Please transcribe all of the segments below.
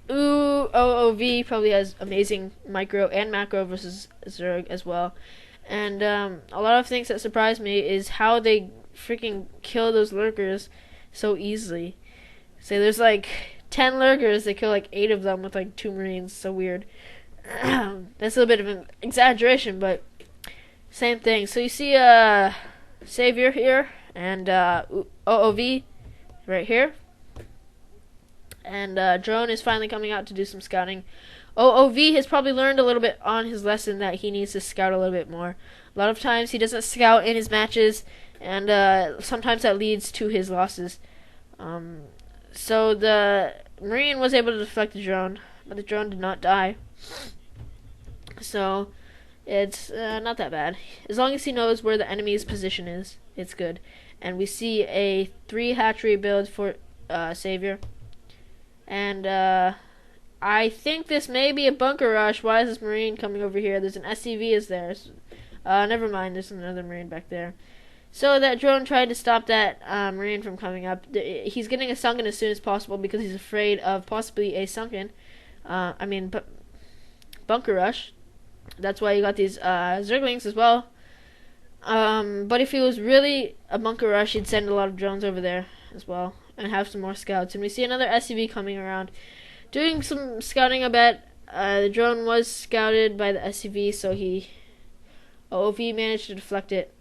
iloveoOv probably has amazing micro and macro versus Zerg as well. And a lot of things that surprise me is how they freaking kill those lurkers so easily. So there's like 10 lurkers, they kill like 8 of them with like 2 marines. So weird. That's a little bit of an exaggeration, but same thing. So you see Savior here and OOV right here. And Drone is finally coming out to do some scouting. OOV has probably learned a little bit on his lesson that he needs to scout a little bit more. A lot of times he doesn't scout in his matches, and sometimes that leads to his losses. So the Marine was able to deflect the drone, but the drone did not die. So it's not that bad. As long as he knows where the enemy's position is, it's good. And we see a 3 hatchery build for Savior. And I think this may be a bunker rush. Why is this Marine coming over here? There's an SCV is there. Never mind, there's another Marine back there. So that drone tried to stop that Marine from coming up. He's getting a sunken as soon as possible because he's afraid of possibly a sunken. Bunker rush. That's why you got these Zerglings as well. But if he was really a bunker rush, he'd send a lot of drones over there as well and have some more scouts. And we see another SCV coming around, doing some scouting. I bet the drone was scouted by the SCV, so OOV managed to deflect it.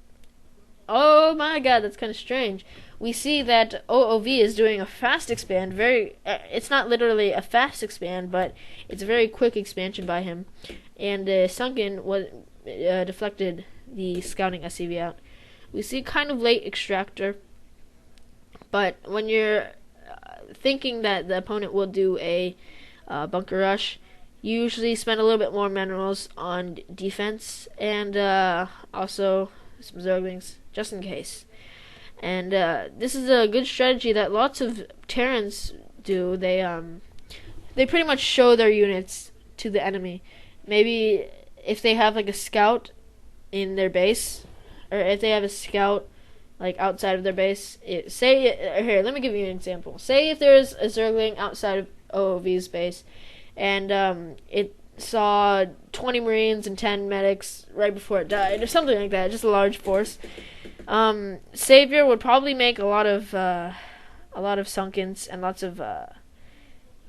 Oh my god, that's kind of strange. We see that OOV is doing a fast expand. It's not literally a fast expand, but it's a very quick expansion by him. And Sunken was deflected the scouting SCV out. We see kind of late extractor, but when you're thinking that the opponent will do a bunker rush, you usually spend a little bit more minerals on defense and also some Zerglings, just in case. And this is a good strategy that lots of Terrans do. They pretty much show their units to the enemy. Maybe if they have like a scout in their base, or if they have a scout like outside of their base. Here, let me give you an example. Say if there's a Zergling outside of OOV's base, and it saw 20 Marines and 10 medics right before it died, or something like that, just a large force. Savior would probably make a lot of Sunkens and lots of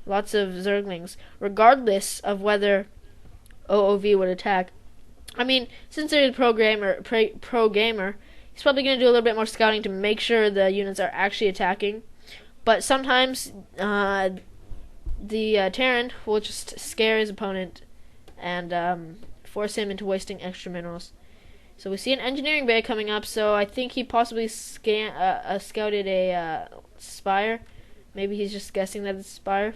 Zerglings, regardless of whether OOV would attack. I mean, since they're a pro gamer, he's probably going to do a little bit more scouting to make sure the units are actually attacking. But sometimes the Terran will just scare his opponent and force him into wasting extra minerals. So we see an engineering bay coming up, so I think he possibly scouted a spire. Maybe he's just guessing that it's a spire.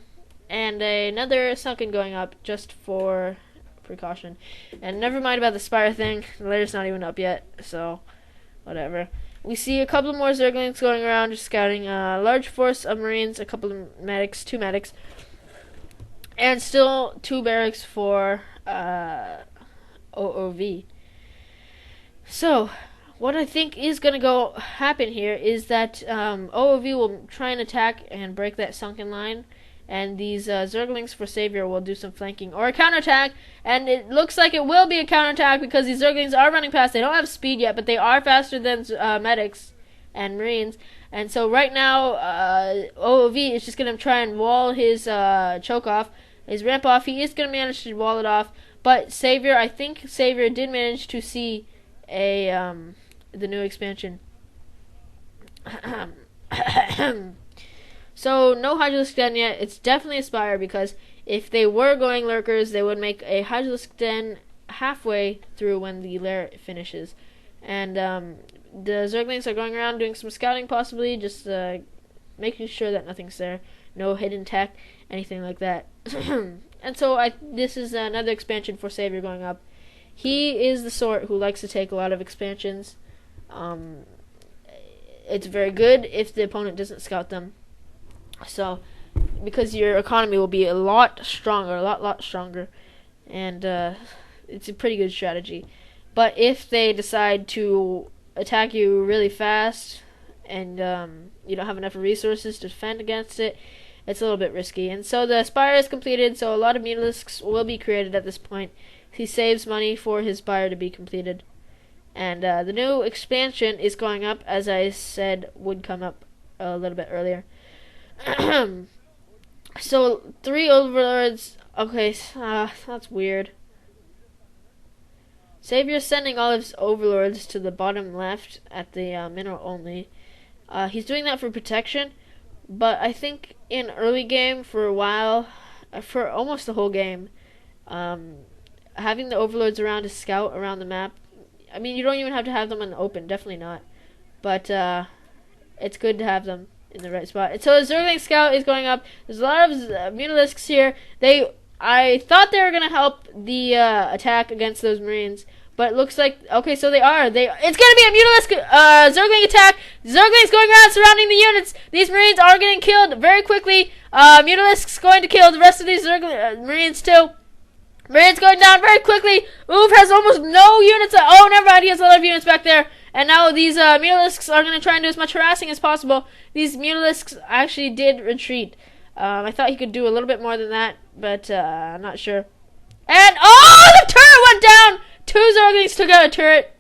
And another sunken going up just for precaution. And never mind about the spire thing. The layer's not even up yet, so whatever. We see a couple more Zerglings going around just scouting. A large force of Marines, a couple of medics, 2 medics. And still 2 barracks for OOV. So, what I think is going to happen here is that OOV will try and attack and break that sunken line, and these Zerglings for Savior will do some flanking or a counterattack, and it looks like it will be a counterattack because these Zerglings are running fast. They don't have speed yet, but they are faster than medics and Marines, and so right now OOV is just going to try and wall his choke off, his ramp off. He is going to manage to wall it off, but Savior, I think Savior did manage to see the new expansion. So no Hydralisk Den yet. It's definitely a spire, because if they were going lurkers, they would make a Hydralisk Den halfway through when the lair finishes. And the Zerglings are going around doing some scouting, possibly just making sure that nothing's there, no hidden tech, anything like that. And so this is another expansion for Savior going up. He is the sort who likes to take a lot of expansions. It's very good if the opponent doesn't scout them. So, because your economy will be a lot stronger, a lot stronger. And it's a pretty good strategy. But if they decide to attack you really fast and you don't have enough resources to defend against it, it's a little bit risky. And so the spire is completed, so a lot of Mutalisks will be created at this point. He saves money for his spire to be completed. And the new expansion is going up, as I said would come up a little bit earlier. So 3 overlords. Okay, that's weird. Savior's sending all of his overlords to the bottom left at the mineral only. He's doing that for protection, but I think in early game for a while, for almost the whole game, having the overlords around to scout around the map. I mean, you don't even have to have them in the open, definitely not. But it's good to have them in the right spot. And so the Zergling scout is going up. There's a lot of Mutalisks here. I thought they were gonna help the attack against those Marines, but it looks like okay. So they are. It's gonna be a Mutalisk Zergling attack. Zerglings going around surrounding the units. These Marines are getting killed very quickly. Mutalisks going to kill the rest of these Zergling Marines too. Marines going down very quickly. Oov has almost no units. Oh, never mind. He has a lot of units back there. And now these Mutalisks are going to try and do as much harassing as possible. These Mutalisks actually did retreat. I thought he could do a little bit more than that, but I'm not sure. And, oh, the turret went down! 2 Zerglings took out a turret.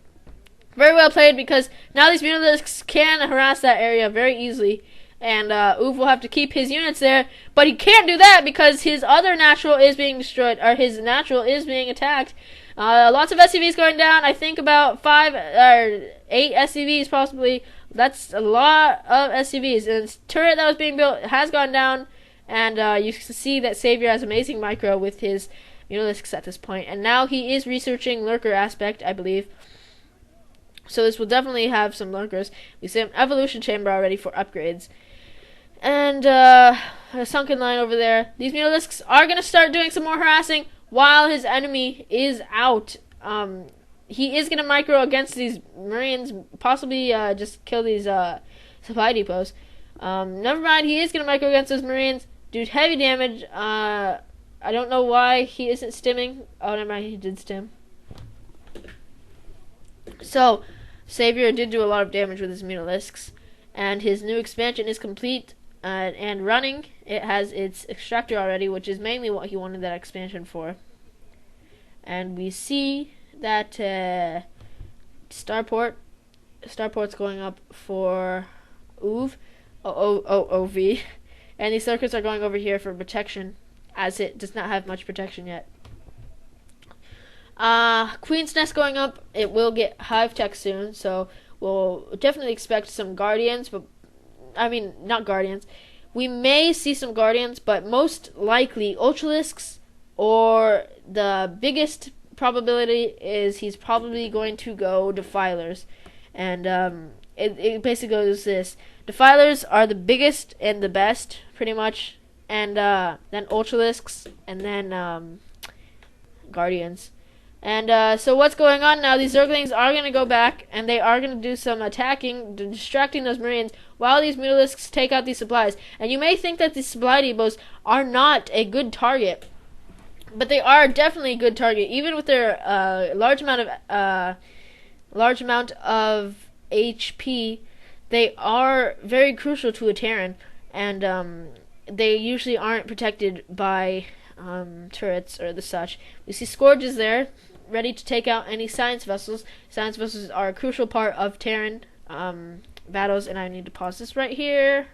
Very well played, because now these Mutalisks can harass that area very easily. And Oov will have to keep his units there, but he can't do that because his other natural is being destroyed, or his natural is being attacked. Lots of SCVs going down. I think about 5 or 8 SCVs possibly. That's a lot of SCVs. And the turret that was being built has gone down, and you can see that Savior has amazing micro with his Mutalisks at this point. And now he is researching lurker aspect, I believe. So this will definitely have some lurkers. We see an evolution chamber already for upgrades. And a sunken line over there. These Mutalisks are going to start doing some more harassing while his enemy is out. He is going to micro against these Marines, possibly just kill these supply depots. Never mind, he is going to micro against those Marines, do heavy damage. I don't know why he isn't stimming. Oh, never mind, he did stim. So, Savior did do a lot of damage with his Mutalisks, and his new expansion is complete. And running, it has its extractor already, which is mainly what he wanted that expansion for. And we see that Starport's going up for Oov, OV, and these circuits are going over here for protection, as it does not have much protection yet. Queen's Nest going up. It will get Hive Tech soon, so we'll definitely expect some Guardians, but I mean, not Guardians. We may see some Guardians, but most likely Ultralisks, or the biggest probability is he's probably going to go Defilers. And it basically goes this. Defilers are the biggest and the best, pretty much. And then Ultralisks, and then Guardians. And so what's going on now, these Zerglings are going to go back, and they are going to do some attacking, distracting those Marines, while these Mutalisks take out these supplies. And you may think that these supply depots are not a good target, but they are definitely a good target, even with their large amount of HP. They are very crucial to a Terran, and they usually aren't protected by turrets or the such. We see Scourges there, ready to take out any science vessels. Science vessels are a crucial part of Terran battles, and I need to pause this right here.